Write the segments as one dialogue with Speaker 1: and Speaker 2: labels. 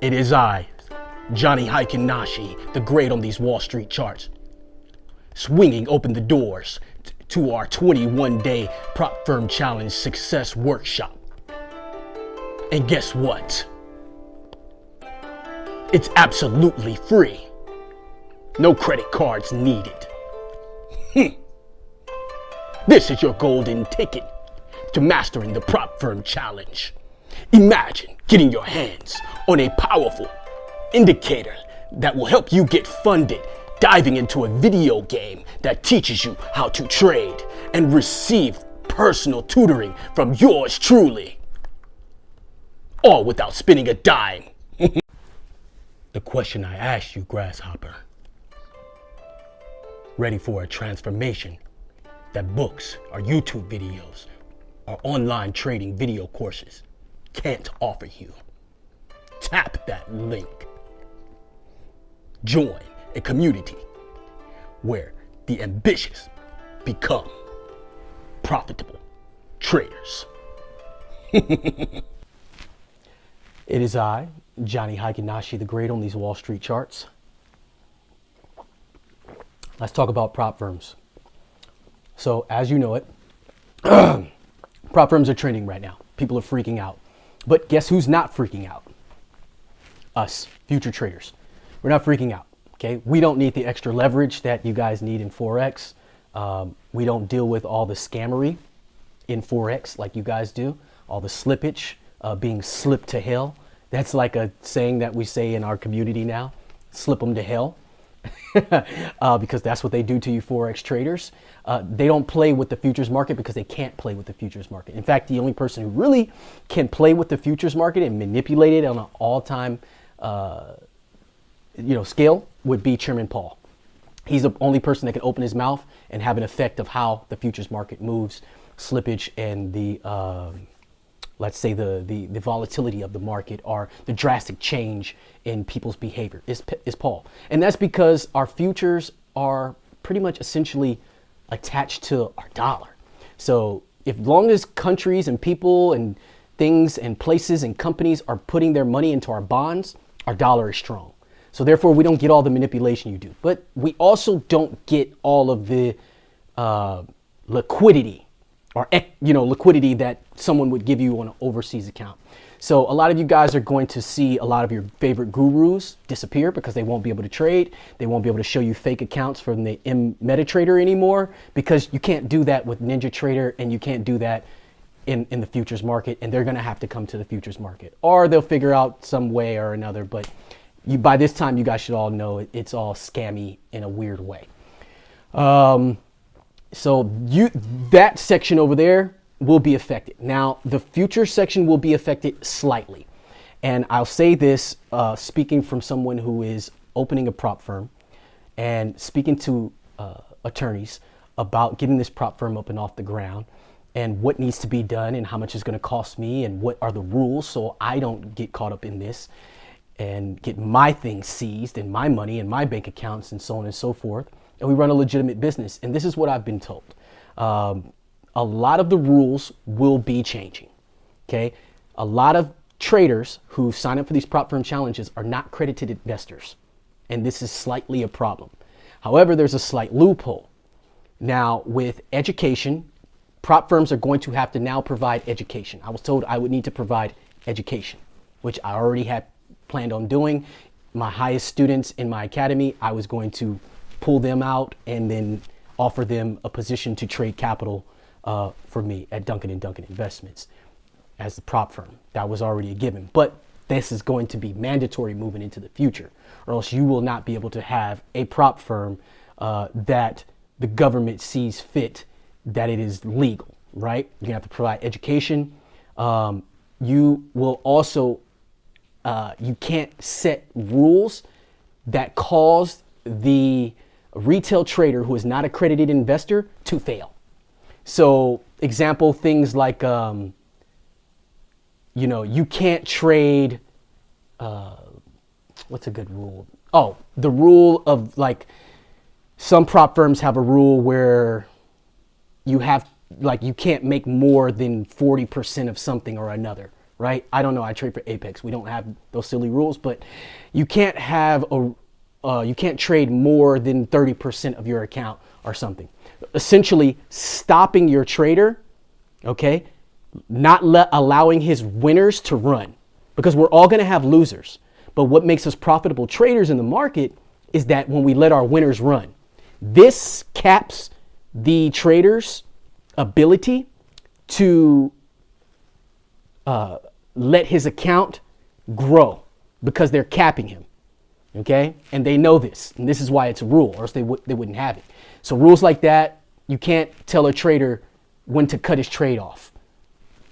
Speaker 1: It is I, Johnny Heikinashi, the great on these Wall Street charts, swinging open the doors to our 21-day prop firm challenge success workshop. And guess what? It's absolutely free. No credit cards needed. This is your golden ticket to mastering the prop firm challenge. Imagine getting your hands on a powerful indicator that will help you get funded, diving into a video game that teaches you how to trade, and receive personal tutoring from yours truly. All without spending a dime. The question I asked you, Grasshopper. Ready for a transformation that books or YouTube videos or online trading video courses can't offer you? Tap that link. Join a community where the ambitious become profitable traders. It is I, Johnny Heikinashi, the great on these Wall Street charts. Let's talk about prop firms. So as you know it, prop firms are trending right now. People are freaking out. But guess who's not freaking out? Us, future traders. We're not freaking out, okay? We don't need the extra leverage that you guys need in Forex. We don't deal with all the scammery in Forex like you guys do. All the slippage, being slipped to hell. That's like a saying that we say in our community now, slip them to hell. Because that's what they do to you Forex traders. They don't play with the futures market because they can't play with the futures market. In fact, the only person who really can play with the futures market and manipulate it on an all-time scale would be Chairman Paul. He's the only person that can open his mouth and have an effect of how the futures market moves, slippage, and the let's say the volatility of the market or the drastic change in people's behavior is Paul. And that's because our futures are pretty much essentially attached to our dollar. So if long as countries and people and things and places and companies are putting their money into our bonds, our dollar is strong. So therefore we don't get all the manipulation you do, but we also don't get all of the liquidity or liquidity that someone would give you on an overseas account. So a lot of you guys are going to see a lot of your favorite gurus disappear because they won't be able to trade. They won't be able to show you fake accounts from the MetaTrader anymore because you can't do that with NinjaTrader and you can't do that in the futures market, and they're going to have to come to the futures market, or they'll figure out some way or another. But by this time, you guys should all know it's all scammy in a weird way. So that section over there will be affected. Now, the future section will be affected slightly. And I'll say this, speaking from someone who is opening a prop firm and speaking to attorneys about getting this prop firm up and off the ground and what needs to be done and how much it's going to cost me and what are the rules so I don't get caught up in this and get my things seized and my money and my bank accounts and so on and so forth. And we run a legitimate business. And this is what I've been told. A lot of the rules will be changing, okay? A lot of traders who sign up for these prop firm challenges are not credited investors. And this is slightly a problem. However, there's a slight loophole. Now, with education, prop firms are going to have to now provide education. I was told I would need to provide education, which I already had planned on doing. My highest students in my academy, I was going to pull them out and then offer them a position to trade capital for me at Duncan & Duncan Investments as the prop firm. That was already a given. But this is going to be mandatory moving into the future, or else you will not be able to have a prop firm that the government sees fit that it is legal, right? You have to provide education. You will also, you can't set rules that cause the retail trader who is not a accredited investor to fail. So example, things like, you can't trade, what's a good rule? Oh, the rule of like, some prop firms have a rule where you have, like, you can't make more than 40% of something or another. right? I don't know. I trade for Apex. We don't have those silly rules, but you can't have you can't trade more than 30% of your account or something. Essentially stopping your trader, okay? Not allowing his winners to run, because we're all going to have losers. But what makes us profitable traders in the market is that when we let our winners run, this caps the trader's ability to let his account grow, because they're capping him. Okay, and they know this, and this is why it's a rule, or else they wouldn't have it. So rules like that, you can't tell a trader when to cut his trade off.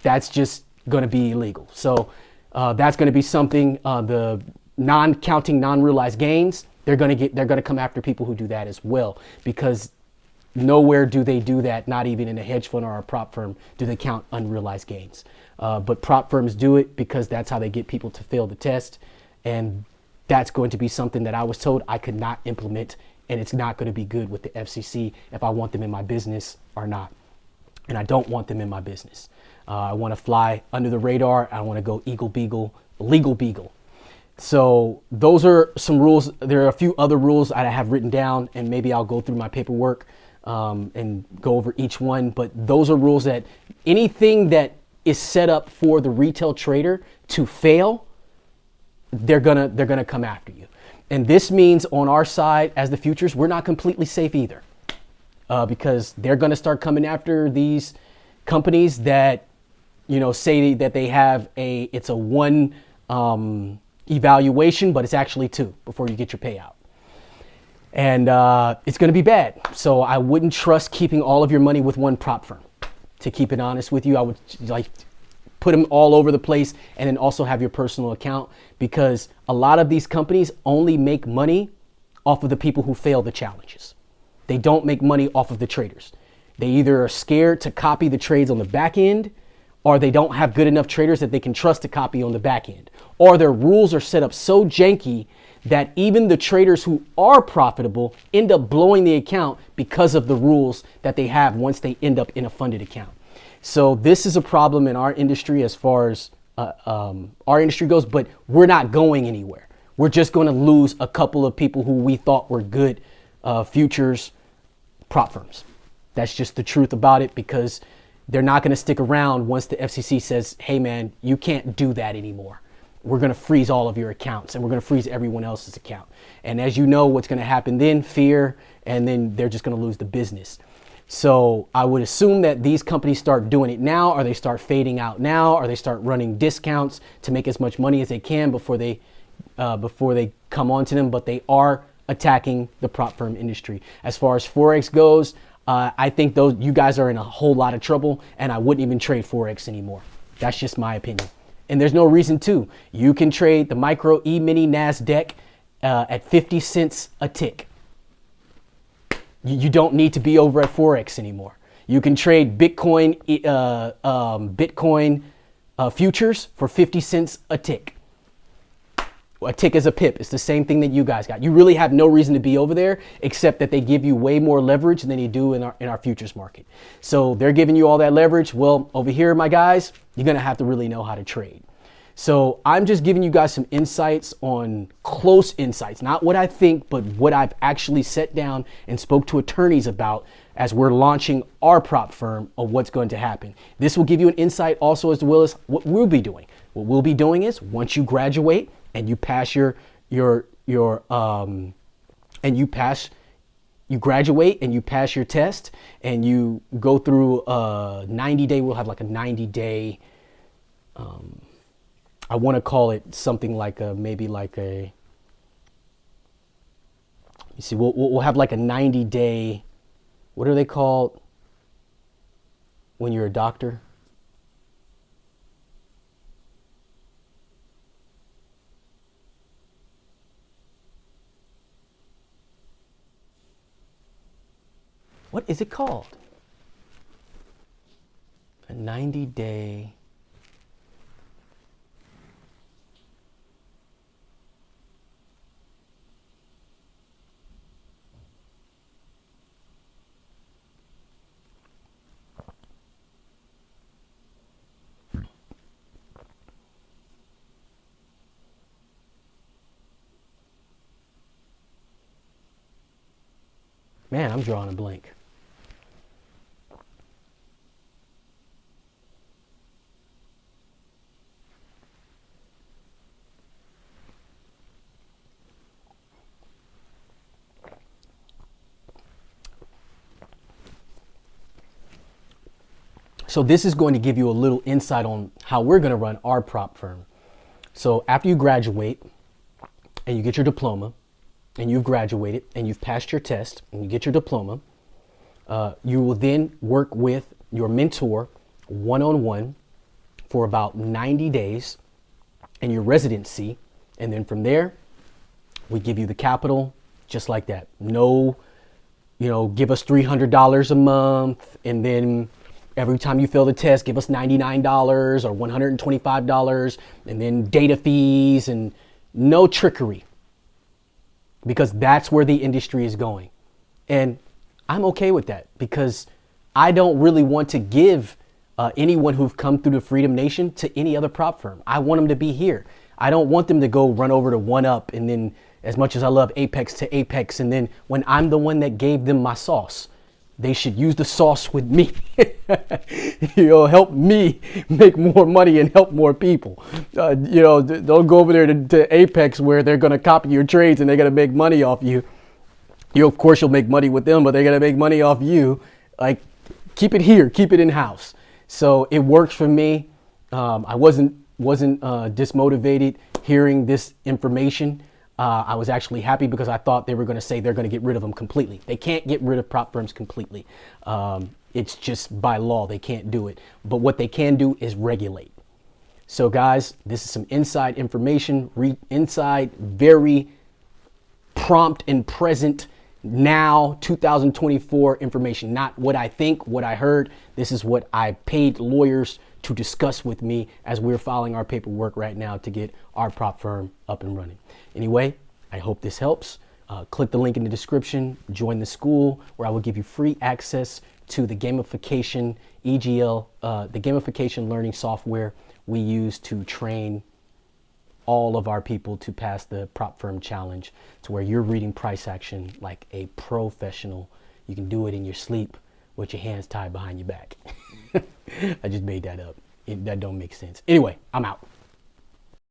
Speaker 1: That's just going to be illegal. So that's going to be something. The non-counting, non-realized gains, they're going to come after people who do that as well, because nowhere do they do that. Not even in a hedge fund or a prop firm do they count unrealized gains. But prop firms do it because that's how they get people to fail the test, and that's going to be something that I was told I could not implement, and it's not going to be good with the FCC if I want them in my business or not. And I don't want them in my business. I want to fly under the radar. I want to go eagle beagle, legal beagle. So those are some rules. There are a few other rules I have written down, and maybe I'll go through my paperwork and go over each one. But those are rules that anything that is set up for the retail trader to fail, they're gonna come after you. And this means on our side as the futures, we're not completely safe either, because they're gonna start coming after these companies that, you know, say that they have it's a one evaluation, but it's actually two before you get your payout. And it's gonna be bad. So I wouldn't trust keeping all of your money with one prop firm. To keep it honest with you, I would like put them all over the place, and then also have your personal account, because a lot of these companies only make money off of the people who fail the challenges. They don't make money off of the traders. They either are scared to copy the trades on the back end, or they don't have good enough traders that they can trust to copy on the back end, or their rules are set up so janky that even the traders who are profitable end up blowing the account because of the rules that they have once they end up in a funded account. So this is a problem in our industry as far as our industry goes, but we're not going anywhere. We're just going to lose a couple of people who we thought were good futures prop firms. That's just the truth about it, because they're not going to stick around once the FCC says, hey man, you can't do that anymore. We're going to freeze all of your accounts, and we're going to freeze everyone else's account. And as you know, what's going to happen then, fear, and then they're just going to lose the business. So I would assume that these companies start doing it now, or they start fading out now, or they start running discounts to make as much money as they can before they come onto them. But they are attacking the prop firm industry. As far as Forex goes, I think you guys are in a whole lot of trouble, and I wouldn't even trade Forex anymore. That's just my opinion. And there's no reason to. You can trade the micro E-mini NASDAQ at 50 cents a tick. You don't need to be over at Forex anymore. You can trade Bitcoin futures for 50 cents a tick. A tick is a pip. It's the same thing that you guys got. You really have no reason to be over there, except that they give you way more leverage than they do in our futures market. So they're giving you all that leverage. Well, over here, my guys, you're going to have to really know how to trade. So I'm just giving you guys some insights, on close insights, not what I think, but what I've actually sat down and spoke to attorneys about as we're launching our prop firm, of what's going to happen. This will give you an insight also as well as what we'll be doing. What we'll be doing is, once you graduate and you pass you graduate and you pass your test, and you go through a 90-day, we'll have like a 90-day, I want to call it something like we'll have like a 90-day, what are they called when you're a doctor? What is it called? A 90-day. Man, I'm drawing a blank. So this is going to give you a little insight on how we're going to run our prop firm. So after you graduate and you get your diploma and you've graduated and you've passed your test and you get your diploma, you will then work with your mentor one-on-one for about 90 days in your residency. And then from there, we give you the capital just like that. No, give us $300 a month. And then every time you fail the test, give us $99 or $125, and then data fees, and no trickery, because that's where the industry is going. And I'm okay with that, because I don't really want to give anyone who've come through the Freedom Nation to any other prop firm. I want them to be here. I don't want them to go run over to One Up, and then, as much as I love Apex, to Apex, and then when I'm the one that gave them my sauce, they should use the sauce with me. Help me make more money and help more people. Don't go over there to Apex where they're going to copy your trades and they're going to make money off you. Of course, you'll make money with them, but they're going to make money off you. Like, keep it here, keep it in house. So it works for me. I wasn't dismotivated hearing this information. I was actually happy, because I thought they were going to say they're going to get rid of them completely. They can't get rid of prop firms completely. It's just by law, they can't do it. But what they can do is regulate. So guys, this is some inside information, inside, very prompt and present now 2024 information, not what I think, what I heard. This is what I paid lawyers to discuss with me as we're filing our paperwork right now to get our prop firm up and running. Anyway, I hope this helps. Click the link in the description, join the school, where I will give you free access to the gamification EGL, the gamification learning software we use to train all of our people to pass the prop firm challenge, to where you're reading price action like a professional. You can do it in your sleep with your hands tied behind your back. I just made that up. That don't make sense. Anyway, I'm out.